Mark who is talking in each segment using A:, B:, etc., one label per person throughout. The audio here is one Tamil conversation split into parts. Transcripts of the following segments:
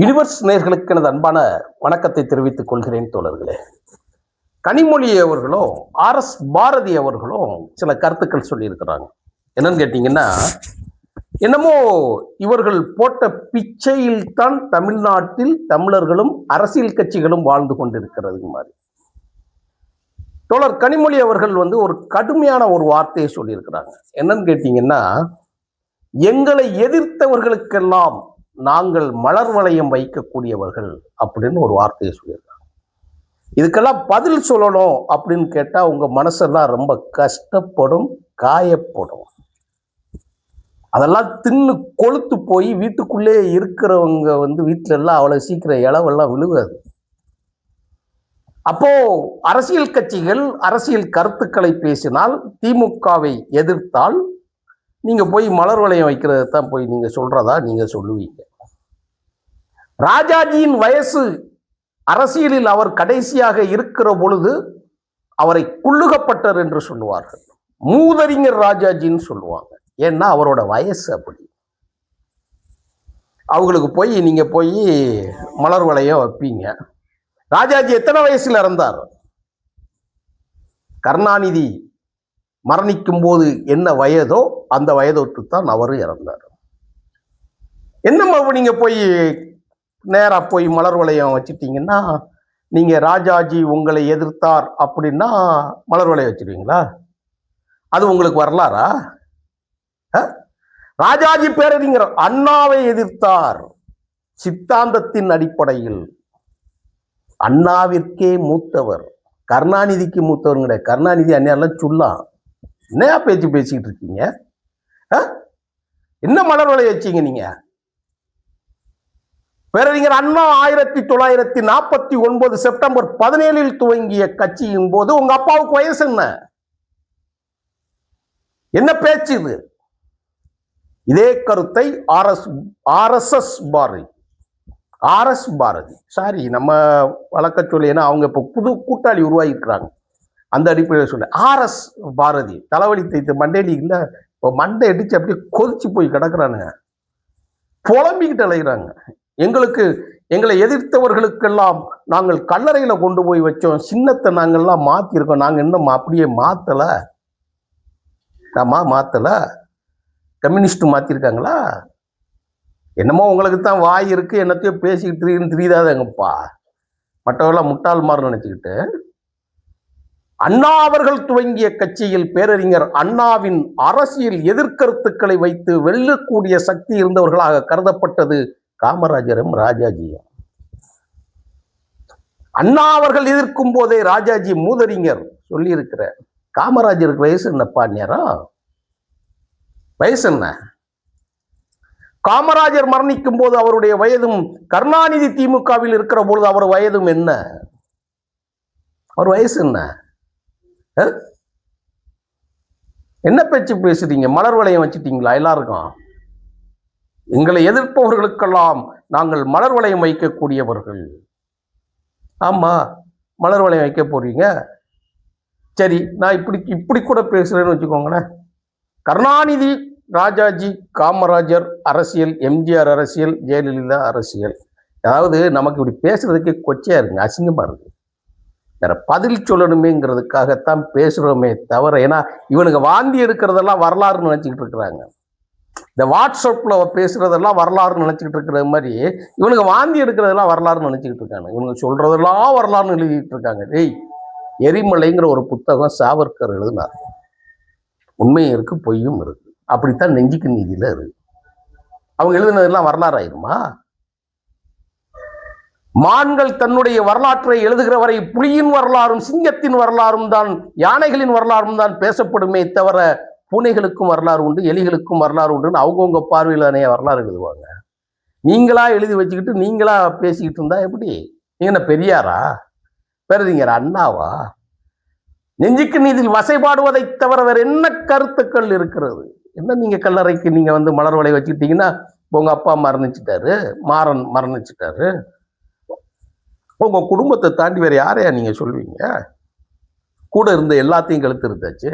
A: யுனிவர்ஸ் நேர்களுக்கு எனது அன்பான வணக்கத்தை தெரிவித்துக் கொள்கிறேன் தோழர்களே. கனிமொழி அவர்களும் பாரதி அவர்களும் சில கருத்துக்கள் சொல்லியிருக்கிறாங்க. என்னன்னு கேட்டீங்கன்னா, என்னமோ இவர்கள் போட்ட பிச்சையில் தான் தமிழ்நாட்டில் தமிழர்களும் அரசியல் கட்சிகளும் வாழ்ந்து கொண்டிருக்கிறது மாதிரி. தோழர் கனிமொழி அவர்கள் ஒரு கடுமையான ஒரு வார்த்தையை சொல்லியிருக்கிறாங்க. என்னன்னு கேட்டீங்கன்னா, எங்களை எதிர்த்தவர்களுக்கெல்லாம் நாங்கள் மலர் வளையம் வைக்கக்கூடியவர்கள் அப்படின்னு ஒரு வார்த்தையை சொல்லியிருக்காங்க. இதுக்கெல்லாம் பதில் சொல்லணும் அப்படின்னு கேட்டா உங்க மனசெல்லாம் ரொம்ப கஷ்டப்படும், காயப்படும். அதெல்லாம் தின்னு கொழுத்து போய் வீட்டுக்குள்ளே இருக்கிறவங்க வீட்டுல எல்லாம் அவ்வளவு சீக்கிரம் இளவெல்லாம் விழுகாது. அப்போ அரசியல் கட்சிகள் அரசியல் கருத்துக்களை பேசினால், திமுகவை எதிர்த்தால் நீங்க போய் மலர் வளையம் வைக்கிறத தான் போய் நீங்க சொல்றதா நீங்க சொல்லுவீங்க. ராஜாஜியின் வயசு அரசியலில் அவர் கடைசியாக இருக்கிற பொழுது அவரை குள்ளுகப்பட்டர் என்று சொல்லுவார்கள். மூதறிஞர் ராஜாஜின்னு சொல்லுவாங்க. ஏன்னா அவரோட வயசு அப்படி. அவங்களுக்கு போய் நீங்க போய் மலர் வளையம் வைப்பீங்க. ராஜாஜி எத்தனை வயசுல இறந்தார்? கருணாநிதி மரணிக்கும் போது என்ன வயதோ அந்த வயதொட்டு தான் அவரும் இறந்தார். என்னம்மா நீங்க போய் நேரா போய் மலர் வளையம் வச்சுட்டீங்கன்னா, நீங்க ராஜாஜி உங்களை எதிர்த்தார் அப்படின்னா மலர் வளையம் வச்சிருவீங்களா? அது உங்களுக்கு வரலாறா? ராஜாஜி பேரறிஞர் அண்ணாவை எதிர்த்தார் சித்தாந்தத்தின் அடிப்படையில். அண்ணாவிற்கே மூத்தவர், கருணாநிதிக்கு மூத்தவர் கிடையாது. கருணாநிதி அண்ணாலாம் சொல்லலாம். என்ன பேச்சு பேசிக்கிட்டு இருக்கீங்க? என்ன மலர் வளையம் வச்சீங்க நீங்க? பேரறிஞர் அண்ணா 1949 செப்டம்பர் 17 துவங்கிய கட்சியின் போது உங்க அப்பாவுக்கு வயசு என்ன? என்ன பேச்சு இது? இதே கருத்தை ஆர் எஸ் பாரதி சாரி நம்ம வழக்க சொல்லி, ஏன்னா அவங்க இப்ப புது கூட்டாளி உருவாகி இருக்கிறாங்க. அந்த அடிப்படையில் சொல்ல ஆர்.எஸ். பாரதி தலைவலி தைத்து மண்டேலி இல்ல, இப்போ மண்டை அடிச்சு அப்படியே கொதிச்சு போய் கிடக்குறானுங்க, புலம்பிக்கிட்டு அலைகிறாங்க. எங்களை எதிர்த்தவர்களுக்கெல்லாம் நாங்கள் கல்லறையில கொண்டு போய் வச்சோம், சின்னத்தை நாங்கள்லாம் மாத்திருக்கோம். நாங்க இன்னும் அப்படியே மாத்தல. கம்யூனிஸ்ட் மாத்திருக்காங்களா? என்னமோ உங்களுக்கு தான் வாய் இருக்கு, என்னத்தையும் பேசிக்கிட்டு தெரியுதாதங்கப்பா. மற்றவர்களாம் முட்டாள் மாறு நினைச்சுக்கிட்டு. அண்ணா அவர்கள் துவங்கிய கட்சியில் பேரறிஞர் அண்ணாவின் அரசியல் எதிர்கருத்துக்களை வைத்து வெல்லக்கூடிய சக்தி இருந்தவர்களாக கருதப்பட்டது காமராஜரும் ராஜாஜியும். அண்ணா அவர்கள் எதிர்க்கும் போதே ராஜாஜி மூதறிஞர் சொல்லி இருக்கிற. காமராஜருக்கு வயசு என்னப்பா நேரம்? வயசு என்ன? காமராஜர் மரணிக்கும் போது அவருடைய வயதும், கருணாநிதி திமுகவில் இருக்கிற பொழுது அவர் வயதும் என்ன? அவர் வயசு என்ன? என்ன பேச்சு பேசுறீங்க? மலர் வளையம் வச்சுட்டீங்களா எல்லாருக்கும்? எங்களை எதிர்ப்பவர்களுக்கெல்லாம் நாங்கள் மலர் வளையம் வைக்கக்கூடியவர்கள். ஆமா, மலர் வளையம் வைக்க போறீங்க. சரி, நான் இப்படி கூட பேசுறேன்னு வச்சுக்கோங்களேன். கருணாநிதி, ராஜாஜி, காமராஜர் அரசியல், எம்ஜிஆர் அரசியல், ஜெயலலிதா அரசியல். அதாவது நமக்கு இப்படி பேசுறதுக்கே கொச்சையா இருக்குங்க, அசிங்கமா இருக்கு. வேற பதில் சொல்லணுமேங்கிறதுக்காகத்தான் பேசுறோமே தவிர, ஏன்னா இவனுக்கு வாந்தி எடுக்கிறதெல்லாம் வரலாறுன்னு நினைச்சுக்கிட்டு இருக்கிறாங்க. இந்த வாட்ஸ்அப்ல பேசுறதெல்லாம் வரலாறுன்னு நினைச்சுக்கிட்டு இருக்கிற மாதிரி இவனுக்கு வாந்தி எடுக்கிறதெல்லாம் வரலாறுன்னு நினைச்சுக்கிட்டு இருக்காங்க. இவனுக்கு சொல்றதெல்லாம் வரலாறுன்னு எழுதிட்டு இருக்காங்க. டேய், எரிமலைங்கிற ஒரு புத்தகம் சாவர்கர் எழுதினார். உண்மையும் இருக்கு, பொய்யும் இருக்கு. அப்படித்தான் நெஞ்சுக்கு நீதியில இருக்கு. அவங்க எழுதினதெல்லாம் வரலாறு ஆயிருமா? மான்கள் தன்னுடைய வரலாற்றை எழுதுகிற வரை புலியின் வரலாறும் சிங்கத்தின் வரலாறும் தான், யானைகளின் வரலாறும் தான் பேசப்படுமே தவிர பூனைகளுக்கும் வரலாறு உண்டு, எலிகளுக்கும் வரலாறு உண்டுன்னு அவங்கவுங்க பார்வையில் தானே வரலாறு எழுதுவாங்க. நீங்களா எழுதி வச்சுக்கிட்டு நீங்களா பேசிக்கிட்டு இருந்தா எப்படி? நீங்க என்ன பெரியாரா? பேரறிஞர் அண்ணாவா? நெஞ்சுக்கு நீதியில் வசைபாடுவதை தவிர வேற என்ன கருத்துக்கள் இருக்கிறது? என்ன நீங்க கல்லறைக்கு நீங்க மலர் வளையம் வச்சுக்கிட்டீங்கன்னா, உங்க அப்பா மரணிச்சுட்டாரு, மாறன் மரணிச்சுட்டாரு, உங்க குடும்பத்தை தாண்டி வேற யாரையா நீங்க சொல்வீங்க? கூட இருந்த எல்லாத்தையும் கழுத்து இருந்தாச்சு.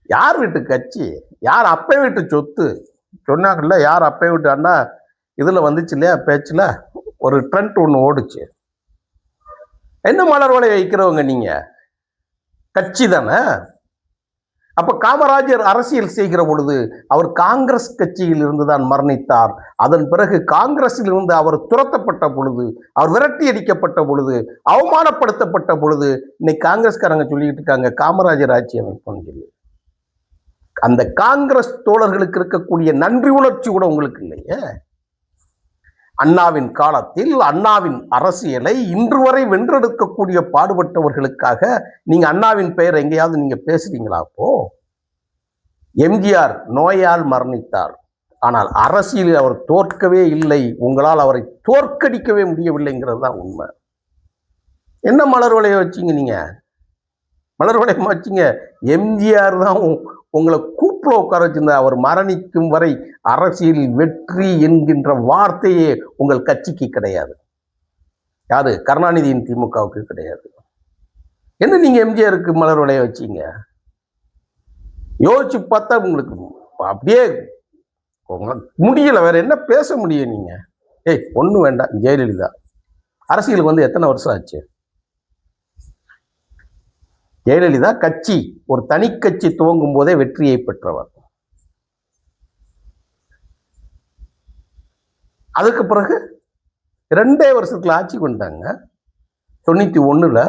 A: யார் வீட்டு கட்சி? யார் அப்பை வீட்டு சொத்து? சொன்னாங்கல்ல, யார் அப்பை வீட்டு அண்ணா இதில் வந்துச்சு இல்லையா பேச்சில் ஒரு ட்ரெண்ட் ஒன்று ஓடுச்சு. என்ன மலர் வளையம் வைக்கிறவங்க நீங்க? கட்சி தானே. அப்ப காமராஜர் அரசியல் செய்கிற பொழுது அவர் காங்கிரஸ் கட்சியில் இருந்து தான் மரணித்தார். அதன் பிறகு காங்கிரஸில் இருந்து அவர் துரத்தப்பட்ட பொழுது, அவர் விரட்டி அடிக்கப்பட்ட பொழுது, அவமானப்படுத்தப்பட்ட பொழுது, இன்னைக்கு காங்கிரஸ்காரங்க சொல்லிட்டு இருக்காங்க காமராஜர் ஆட்சி அமைப்புன்னு சொல்லி. அந்த காங்கிரஸ் தோழர்களுக்கு இருக்கக்கூடிய நன்றி உணர்ச்சி கூட உங்களுக்கு இல்லையே. அண்ணாவின் காலத்தில் அண்ணாவின் அரசியலை இன்று வரை வென்றெடுக்கக்கூடிய பாடுபட்டவர்களுக்காக நீங்க அண்ணாவின் பெயர் எங்கேயாவது நீங்க பேசுறீங்களா? அப்போ எம்ஜிஆர் நோயால் மரணித்தார், ஆனால் அரசியலில் அவர் தோற்கவே இல்லை. உங்களால் அவரை தோற்கடிக்கவே முடியவில்லைங்கிறது தான் உண்மை. என்ன மலர் வளையம் வச்சீங்க நீங்க? மலர் வளையம் வச்சீங்க. எம்ஜிஆர் தான் உங்களை கூப்பிட உட்கார வச்சிருந்த. அவர் மரணிக்கும் வரை அரசியல் வெற்றி என்கின்ற வார்த்தையே உங்கள் கட்சிக்கு கிடையாது. யாரு? கருணாநிதியின் திமுகவுக்கு கிடையாது. என்ன நீங்க எம்ஜிஆருக்கு மலர் வளையம் வச்சீங்க? யோசிச்சு பார்த்தா உங்களுக்கு அப்படியே முடியல. வேற என்ன பேச முடியும் நீங்க? ஒண்ணு வேண்டாம். ஜெயலலிதா அரசியலுக்கு வந்து எத்தனை வருஷம் ஆச்சு? ஜெயலலிதா கட்சி ஒரு தனி கட்சி துவங்கும் போதே வெற்றியை பெற்றவர். அதுக்கு பிறகு 2 வருஷத்துல ஆட்சி கொண்டாங்க. 91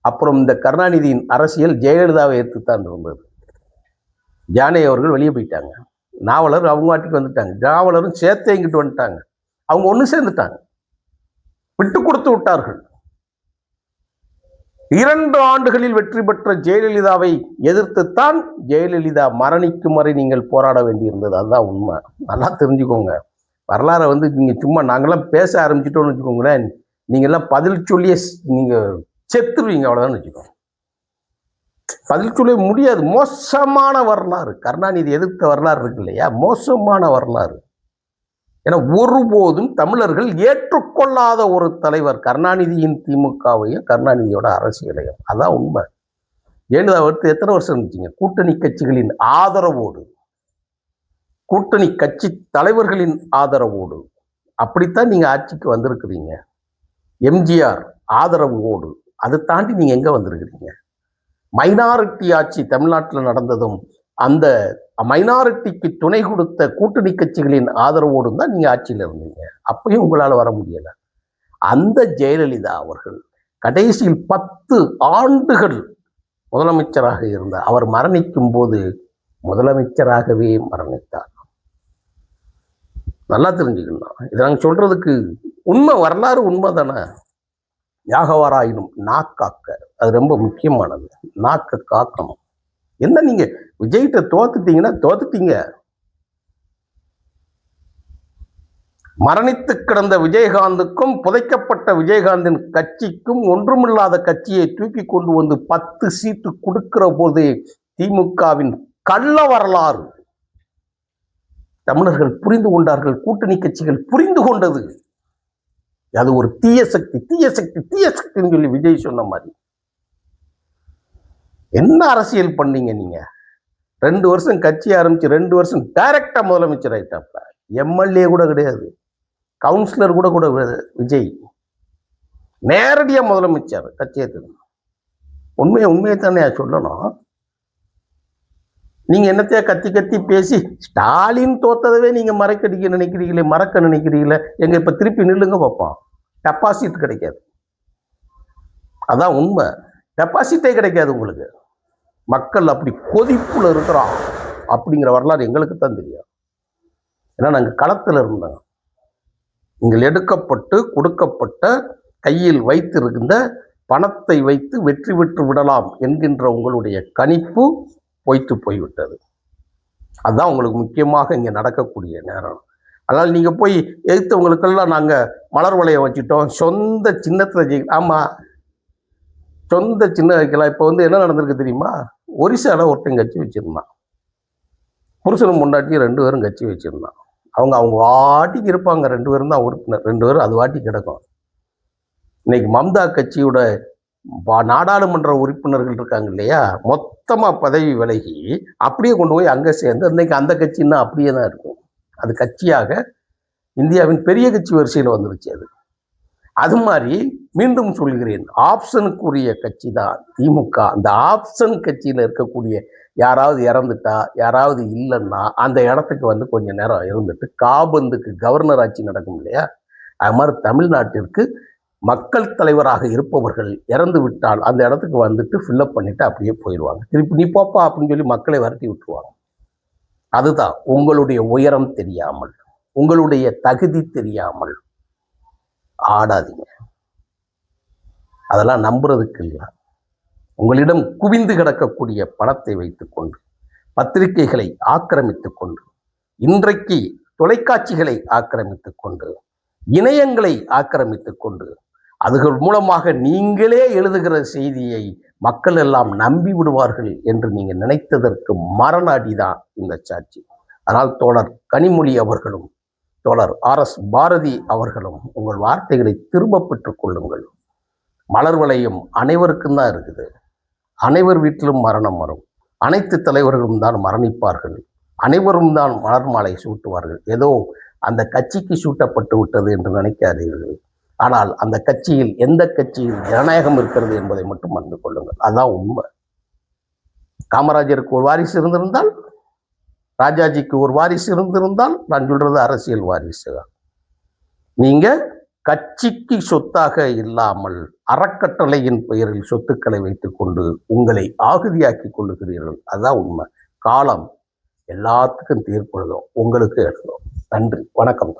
A: அப்புறம் இந்த கருணாநிதியின் அரசியல் ஜெயலலிதாவை ஏற்றுத்தான் இருந்தது. ஜானகி அவர்கள் வெளியே போயிட்டாங்க. நாவலர் அவங்க வாட்டிக்கு வந்துட்டாங்க. நாவலரும் சேர்த்தே இங்கிட்டு வந்துட்டாங்க. அவங்க ஒன்று சேர்ந்துட்டாங்க, விட்டு கொடுத்து விட்டார்கள். 2 ஆண்டுகளில் வெற்றி பெற்ற ஜெயலலிதாவை எதிர்த்துத்தான் ஜெயலலிதா மரணிக்கும் வரை நீங்கள் போராட வேண்டியிருந்தது. அதுதான் உண்மை. நல்லா தெரிஞ்சுக்கோங்க. வரலாறை வந்து நீங்க சும்மா நாங்கெல்லாம் பேச ஆரம்பிச்சிட்டோம்னு வச்சுக்கோங்களேன், நீங்கெல்லாம் பதில் சொல்லியே நீங்க செத்துருவீங்க, அவ்வளவுதான் வச்சுக்கோங்க. பதில் சொல்ல முடியாது. மோசமான வரலாறு. கருணாநிதி எதிர்த்த வரலாறு இருக்கு இல்லையா, மோசமான வரலாறு. ஏன்னா ஒருபோதும் தமிழர்கள் ஏற்றுக்கொள்ளாத ஒரு தலைவர் கருணாநிதியின் திமுகவையும் கருணாநிதியோட அரசியலையும். அதான் உண்மை. ஜெயலலிதா எடுத்து எத்தனை வருஷம் இருந்துச்சுங்க? கூட்டணி கட்சிகளின் ஆதரவோடு, கூட்டணி கட்சி தலைவர்களின் ஆதரவோடு. அப்படித்தான் நீங்க ஆட்சிக்கு வந்திருக்கிறீங்க. எம்ஜிஆர் ஆதரவோடு. அதை தாண்டி நீங்க எங்க வந்திருக்கிறீங்க? மைனாரிட்டி ஆட்சி தமிழ்நாட்டில் நடந்ததும் அந்த மைனாரிட்டிக்கு துணை கொடுத்த கூட்டணி கட்சிகளின் ஆதரவோடு தான் நீங்க ஆட்சியில் இருந்தீங்க. அப்பயும் உங்களால் வர முடியல. அந்த ஜெயலலிதா அவர்கள் கடைசியில் 10 ஆண்டுகள் முதலமைச்சராக இருந்தார். அவர் மரணிக்கும் போது முதலமைச்சராகவே மரணித்தார். நல்லா தெரிஞ்சுக்கணும். இதை நாங்கள் சொல்றதுக்கு உண்மை, வரலாறு உண்மை தானே. யாகவாராயினும் நாக்காக்க, அது ரொம்ப முக்கியமானது. நாக்க காக்கணும். என்ன நீங்க விஜய்கிட்ட தோத்துட்டீங்கன்னா தோத்துட்டீங்க. மரணித்து கிடந்த விஜயகாந்துக்கும் புதைக்கப்பட்ட விஜயகாந்தின் கட்சிக்கும் ஒன்றுமில்லாத கட்சியை தூக்கி கொண்டு வந்து 10 சீட்டு கொடுக்கிற போது திமுகவின் கள்ள வரலாறு தமிழர்கள் புரிந்து கொண்டார்கள். கூட்டணி கட்சிகள் புரிந்து கொண்டது. அது ஒரு தீய சக்தி, தீய சக்தி, தீய சக்தின்னு சொல்லி விஜய் சொன்ன மாதிரி. என்ன அரசியல் பண்ணீங்க நீங்க? 2 வருஷம் கட்சி ஆரம்பிச்சு 2 வருஷம் டைரக்டா முதலமைச்சர் ஆயிட்டாப்ல. எம்எல்ஏ கூட கிடையாது, கவுன்சிலர் கூட கூட விஜய் நேரடியா முதலமைச்சர் கட்சியை. உண்மையை தானே சொல்லணும். நீங்க என்னத்தையா கத்தி கத்தி பேசி ஸ்டாலின் தோத்ததவே நீங்க மறக்க நினைக்கிறீங்களே. எங்க இப்ப திருப்பி நில்லுங்க பார்ப்போம். டெபாசிட் கிடைக்காது. அதான் உண்மை. டெபாசிட்டே கிடைக்காது உங்களுக்கு. மக்கள் அப்படி கொதிப்புல இருக்கிறோம் அப்படிங்கிற வரலாறு எங்களுக்கு தான் தெரியும். ஏன்னா நாங்க களத்துல இருந்தோம். நீங்கள் எடுக்கப்பட்டு கொடுக்கப்பட்ட கையில் வைத்திருந்த பணத்தை வைத்து வெற்றி பெற்று விடலாம் என்கின்ற உங்களுடைய கணிப்பு பொய்த்து போய்விட்டது. அதுதான் உங்களுக்கு முக்கியமாக இங்க நடக்கக்கூடிய நேரம். அதனால் நீங்க போய் எதிர்த்தவங்களுக்கெல்லாம் நாங்க மலர் வளையம் வச்சுட்டோம், சொந்த சின்னத்துல ஆமா சொந்த சின்ன வைக்கலாம். இப்போ வந்து என்ன நடந்திருக்கு தெரியுமா? ஒரிசால ஒருத்தன் கட்சி வச்சிருந்தான். புருஷனும் பொண்டாட்டியும் 2 பேரும் கட்சி வச்சிருந்தான். அவங்க வாட்டிக்கு இருப்பாங்க. 2 பேரும் தான் உறுப்பினர். 2 பேரும் அது வாட்டி கிடக்கும். இன்னைக்கு மம்தா கட்சியோட நாடாளுமன்ற உறுப்பினர்கள் இருக்காங்க இல்லையா, மொத்தமா பதவி விலகி அப்படியே கொண்டு போய் அங்க சேர்ந்து இன்னைக்கு அந்த கட்சின்னா அப்படியே தான் இருக்கும். அது கட்சியாக இந்தியாவின் பெரிய கட்சி வரிசையில் வந்துருச்சு அது. அது மாதிரி மீண்டும் சொல்கிறேன், ஆப்ஷனுக்குரிய கட்சி தான் திமுக. அந்த ஆப்ஷன் கட்சியில் இருக்கக்கூடிய யாராவது இறந்துட்டா, யாராவது இல்லைன்னா அந்த இடத்துக்கு கொஞ்ச நேரம் இருந்துட்டு காபந்துக்கு கவர்னர் ஆட்சி நடக்கும் இல்லையா, அது மாதிரி தமிழ்நாட்டிற்கு மக்கள் தலைவராக இருப்பவர்கள் இறந்து விட்டால் அந்த இடத்துக்கு வந்துட்டு ஃபில்லப் பண்ணிட்டு அப்படியே போயிடுவாங்க. திருப்பி நீ போப்பா அப்படின்னு சொல்லி மக்களை விரட்டி விட்டுருவாங்க. அதுதான் உங்களுடைய உயரம் தெரியாமல், உங்களுடைய தகுதி தெரியாமல் ஆடாதீங்க. அதெல்லாம் நம்புறதுக்கு இல்லை. உங்களிடம் குவிந்து கிடக்கக்கூடிய பணத்தை வைத்துக்கொண்டு, பத்திரிகைகளை ஆக்கிரமித்துக் கொண்டு, இன்றைக்கு தொலைக்காட்சிகளை ஆக்கிரமித்துக் கொண்டு, இணையங்களை ஆக்கிரமித்துக் கொண்டு, அதுகள் மூலமாக நீங்களே எழுதுகிற செய்தியை மக்கள் எல்லாம் நம்பி விடுவார்கள் என்று நீங்க நினைத்ததற்கு மரணஅடிதான் இந்த சாட்சி. ஆனால் தோழர் கனிமொழி அவர்களும் தோழர் RS பாரதி அவர்களும் உங்கள் வார்த்தைகளை திரும்ப பெற்றுக் கொள்ளுங்கள். மலர் வளையம் அனைவருக்கும் தான் இருக்குது. அனைவர் வீட்டிலும் மரணம் வரும். அனைத்து தலைவர்களும் தான் மரணிப்பார்கள். அனைவரும் தான் மலர் மாலை சூட்டுவார்கள். ஏதோ அந்த கட்சிக்கு சூட்டப்பட்டு விட்டது என்று நினைக்காதீர்கள். ஆனால் அந்த கட்சியில் எந்த கட்சியில் ஜனநாயகம் இருக்கிறது என்பதை மட்டும் அறிந்து கொள்ளுங்கள். அதான் உண்மை. காமராஜருக்கு ஒரு வாரிசு இருந்திருந்தால், ராஜாஜிக்கு ஒரு வாரிசு இருந்திருந்தால், நான் சொல்றது அரசியல் வாரிசு தான். நீங்க கட்சிக்கு சொத்தாக இல்லாமல் அறக்கட்டளையின் பெயரில் சொத்துக்களை வைத்துக் கொண்டு உங்களை ஆகுதியாக்கி கொள்ளுகிறீர்கள். அதுதான் உண்மை. காலம் எல்லாத்துக்கும் தீர்ப்பு எழுதும், உங்களுக்கு எழுதும். நன்றி, வணக்கம்.